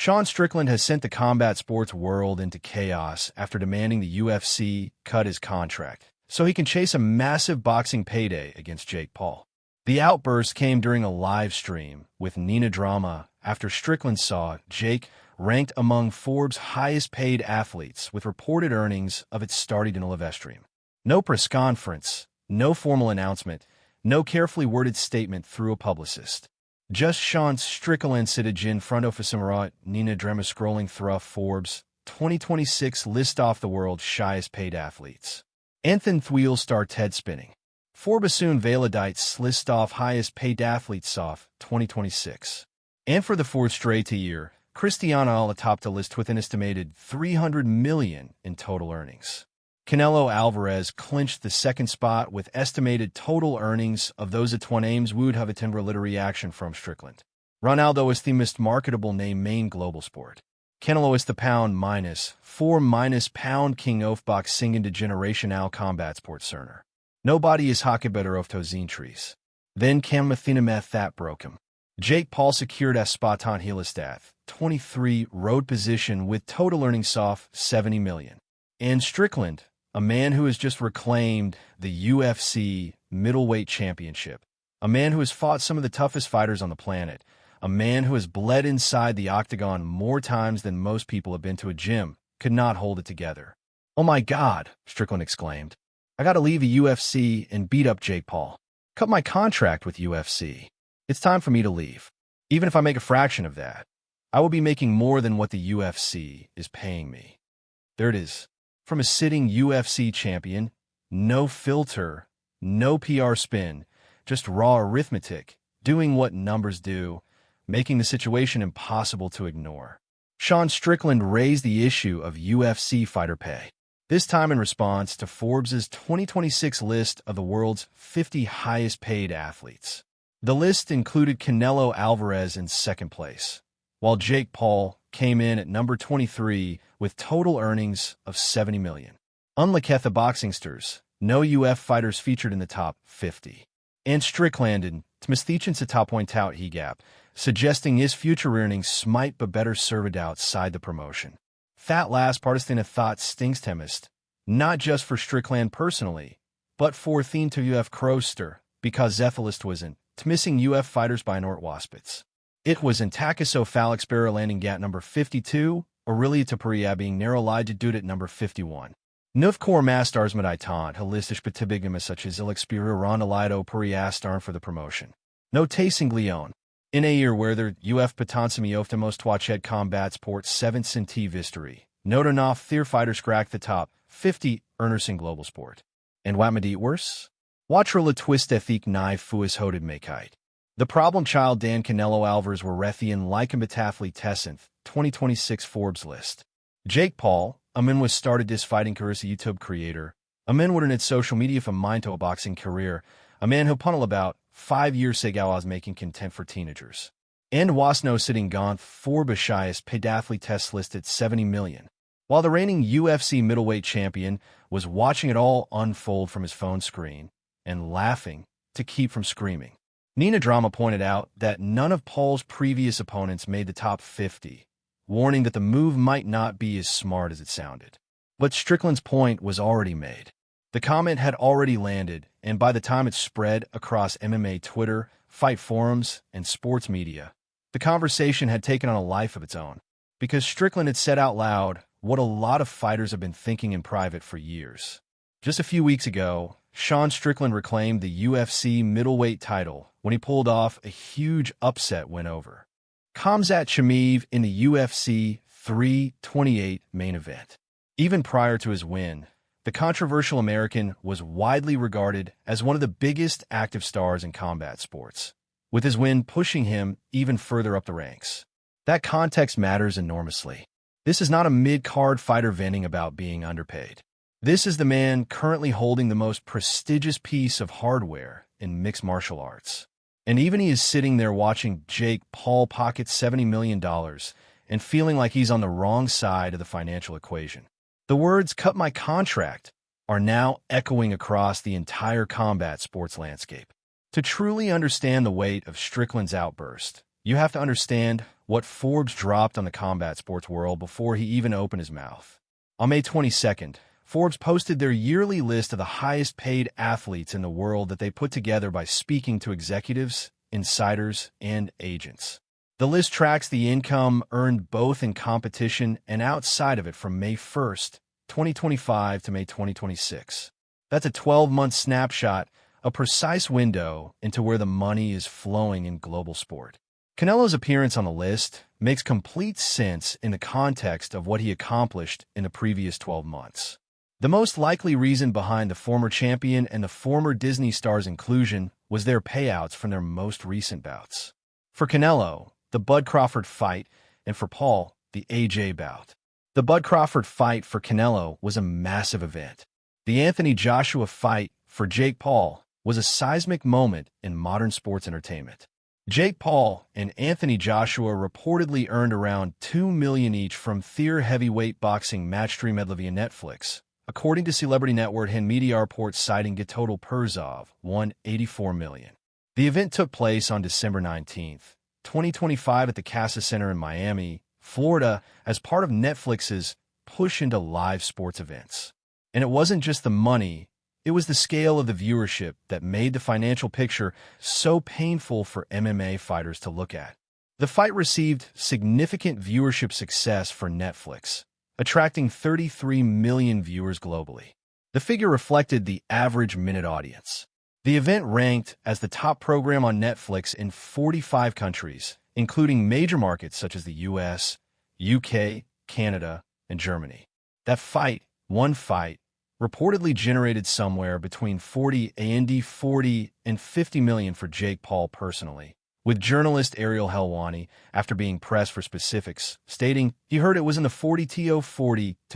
Sean Strickland has sent the combat sports world into chaos after demanding the UFC cut his contract so he can chase a massive boxing payday against Jake Paul. The outburst came during a live stream with Nina Drama after Strickland saw Jake ranked among Forbes' highest-paid athletes with reported earnings of its starting in a live stream. No press conference, no formal announcement, no carefully worded statement through a publicist. Just Sean Strickland sitted in front of Samara Nina Drama scrolling through Forbes 2026 list off the world's highest paid athletes. Anthony Wheels start head spinning. Forbes soon Valadites list off highest paid athletes off 2026. And for the fourth straight year, Cristiano topped the list with an estimated $300 million in total earnings. Canelo Alvarez clinched the second spot with estimated total earnings of those at 20 names would have a timber little reaction from Strickland. Ronaldo is the most marketable name main global sport. Canelo is the pound -4 pound king of boxing into generational combat sports cerner. Nobody is hockey better of Tozine trees. Then Cam Mathena that broke him. Jake Paul secured a spot on Helistad, 23 road position with total earnings off $70 million. And Strickland, a man who has just reclaimed the UFC middleweight championship, a man who has fought some of the toughest fighters on the planet, a man who has bled inside the octagon more times than most people have been to a gym, could not hold it together. "Oh my God," Strickland exclaimed. "I gotta leave the UFC and beat up Jake Paul. Cut my contract with UFC. It's time for me to leave. Even if I make a fraction of that, I will be making more than what the UFC is paying me." There it is. From a sitting UFC champion, no filter, no PR spin, just raw arithmetic, doing what numbers do, making the situation impossible to ignore. Sean Strickland raised the issue of UFC fighter pay, this time in response to Forbes' 2026 list of the world's 50 highest-paid athletes. The list included Canelo Alvarez in second place, while Jake Paul came in at number 23 with total earnings of $70 million. Unlike the boxing stars, no UF fighters featured in the top 50. And Strickland and Tmisthichens a top point out he gap, suggesting his future earnings might be better served outside the promotion. That last partisan thought stings temist, not just for Strickland personally, but for theme to UF Kroster, because Zethalist wasn't missing UF fighters by Nort Waspitz. It was in Takiso Falixbera landing at number 52, Aurelia Tapuria being narrow-lied to dude at number 51. Nufkor Mastars Madaitan, Holistisch Betibigamus such as Ilexpira Ronaldo Puriastarn for the promotion. No tasting Leon. In a year where the UF Patansami of the most watched combat sports 7th Cinti Vistory, Notonoff Thier fighters cracked the top 50 earners in global sport. And what made it worse? Watcher twist ethique knife fuis hoded makite. The problem child Dan Canelo Alvarez were Rethian Lycombetathlete Tessent, 2026 Forbes list. Jake Paul, a man was started this fighting career as a YouTube creator, a man with an social media from mind to a boxing career, a man who punnel about 5 years ago was making content for teenagers. And was no sitting gaunt Forbes highest paid athlete test list at $70 million. While the reigning UFC middleweight champion was watching it all unfold from his phone screen and laughing to keep from screaming. Nina Drama pointed out that none of Paul's previous opponents made the top 50, warning that the move might not be as smart as it sounded. But Strickland's point was already made. The comment had already landed, and by the time it spread across MMA Twitter, fight forums, and sports media, the conversation had taken on a life of its own, because Strickland had said out loud what a lot of fighters have been thinking in private for years. Just a few weeks ago, Sean Strickland reclaimed the UFC middleweight title when he pulled off a huge upset win over Khamzat Chimaev in the UFC 328 main event. Even prior to his win, the controversial American was widely regarded as one of the biggest active stars in combat sports, with his win pushing him even further up the ranks. That context matters enormously. This is not a mid-card fighter venting about being underpaid. This is the man currently holding the most prestigious piece of hardware in mixed martial arts. And even he is sitting there watching Jake Paul pocket $70 million and feeling like he's on the wrong side of the financial equation. The words "cut my contract" are now echoing across the entire combat sports landscape. To truly understand the weight of Strickland's outburst, you have to understand what Forbes dropped on the combat sports world before he even opened his mouth. On May 22nd, Forbes posted their yearly list of the highest-paid athletes in the world that they put together by speaking to executives, insiders, and agents. The list tracks the income earned both in competition and outside of it from May 1st, 2025 to May 2026. That's a 12-month snapshot, a precise window into where the money is flowing in global sport. Canelo's appearance on the list makes complete sense in the context of what he accomplished in the previous 12 months. The most likely reason behind the former champion and the former Disney star's inclusion was their payouts from their most recent bouts. For Canelo, the Bud Crawford fight, and for Paul, the AJ bout. The Bud Crawford fight for Canelo was a massive event. The Anthony Joshua fight for Jake Paul was a seismic moment in modern sports entertainment. Jake Paul and Anthony Joshua reportedly earned around $2 million each from Thier heavyweight boxing match stream via Netflix, according to Celebrity Network and media reports citing Gitotal Perzov, won $84 million. The event took place on December 19th, 2025 at the Casa Center in Miami, Florida, as part of Netflix's push into live sports events. And it wasn't just the money, it was the scale of the viewership that made the financial picture so painful for MMA fighters to look at. The fight received significant viewership success for Netflix, attracting 33 million viewers globally. The figure reflected the average minute audience. The event ranked as the top program on Netflix in 45 countries, including major markets such as the US, UK, Canada, and Germany. That fight, one fight, reportedly generated somewhere between 40 and 50 million for Jake Paul personally, with journalist Ariel Helwani, after being pressed for specifics, stating he heard it was in the 40 to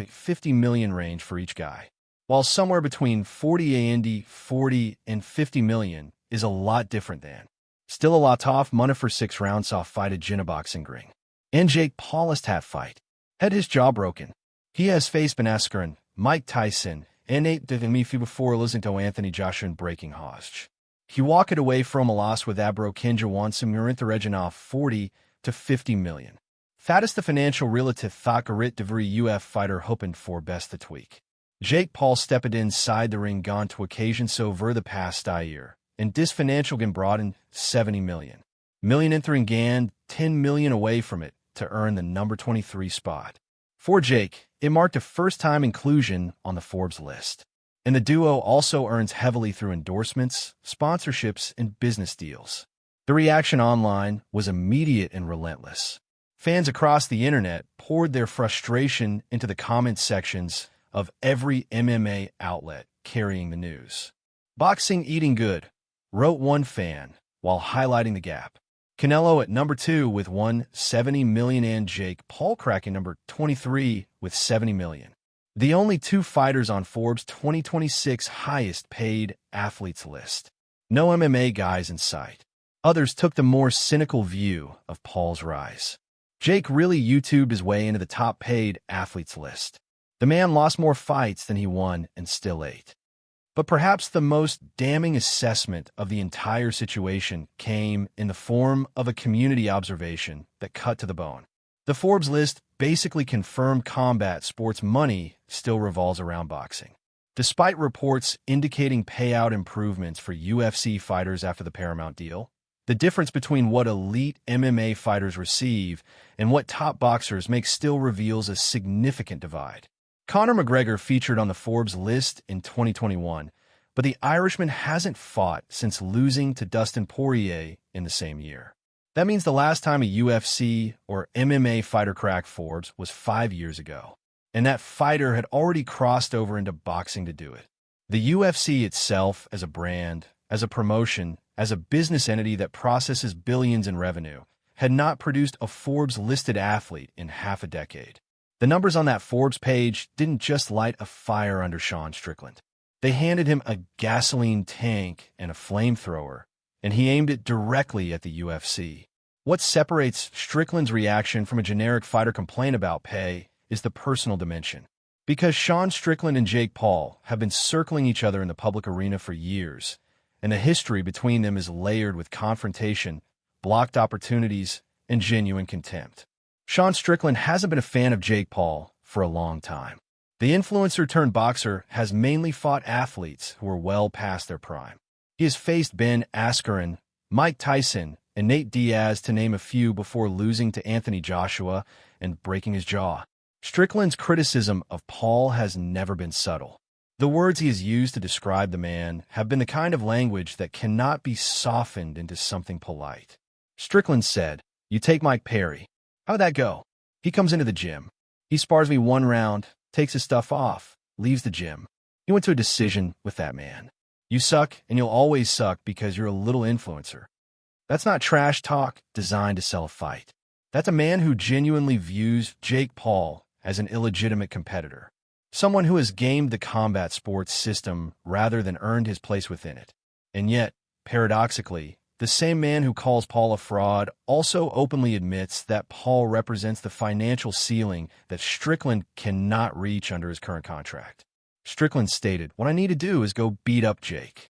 50 million range for each guy. While somewhere between 40 and 50 million is a lot different than. Still a lot tough money for 6 rounds off fight at Boxing Ring. And Jake Paul's hat fight had his jaw broken. He has faced Ben Askren, Mike Tyson, and Nate Divimefi before losing to Anthony Joshua and breaking Hostage. He walked away from a loss with Abro Kinja Wansum Urintha Reginov 40 to 50 million. Fattest the financial relative Thakarit Devry UF fighter hoping for best the tweak. Jake Paul stepped inside the ring gone to occasion so over the past year, and this financial gain brought in 70 million. Million entering Gan, 10 million away from it to earn the number 23 spot. For Jake, it marked a first-time inclusion on the Forbes list. And the duo also earns heavily through endorsements, sponsorships, and business deals. The reaction online was immediate and relentless. Fans across the internet poured their frustration into the comment sections of every MMA outlet carrying the news. Boxing eating good, wrote one fan, while highlighting the gap. Canelo at number 2 with 170 million and Jake Paul cracking number 23 with 70 million. The only 2 fighters on Forbes' 2026 highest-paid athletes list. No MMA guys in sight. Others took the more cynical view of Paul's rise. Jake really YouTubed his way into the top-paid athletes list. The man lost more fights than he won and still ate. But perhaps the most damning assessment of the entire situation came in the form of a community observation that cut to the bone. The Forbes list basically confirmed combat sports money still revolves around boxing. Despite reports indicating payout improvements for UFC fighters after the Paramount deal, the difference between what elite MMA fighters receive and what top boxers make still reveals a significant divide. Conor McGregor featured on the Forbes list in 2021, but the Irishman hasn't fought since losing to Dustin Poirier in the same year. That means the last time a UFC or MMA fighter cracked Forbes was 5 years ago, and that fighter had already crossed over into boxing to do it. The UFC itself as a brand, as a promotion, as a business entity that processes billions in revenue, had not produced a Forbes-listed athlete in half a decade. The numbers on that Forbes page didn't just light a fire under Sean Strickland. They handed him a gasoline tank and a flamethrower, and he aimed it directly at the UFC. What separates Strickland's reaction from a generic fighter complaint about pay is the personal dimension. Because Sean Strickland and Jake Paul have been circling each other in the public arena for years, and the history between them is layered with confrontation, blocked opportunities, and genuine contempt. Sean Strickland hasn't been a fan of Jake Paul for a long time. The influencer-turned-boxer has mainly fought athletes who are well past their prime. He has faced Ben Askren, Mike Tyson, and Nate Diaz to name a few before losing to Anthony Joshua and breaking his jaw. Strickland's criticism of Paul has never been subtle. The words he has used to describe the man have been the kind of language that cannot be softened into something polite. Strickland said, "You take Mike Perry. How'd that go? He comes into the gym. He spars me one round, takes his stuff off, leaves the gym. He went to a decision with that man. You suck, and you'll always suck because you're a little influencer." That's not trash talk designed to sell a fight. That's a man who genuinely views Jake Paul as an illegitimate competitor. Someone who has gamed the combat sports system rather than earned his place within it. And yet, paradoxically, the same man who calls Paul a fraud also openly admits that Paul represents the financial ceiling that Strickland cannot reach under his current contract. Strickland stated, "What I need to do is go beat up Jake.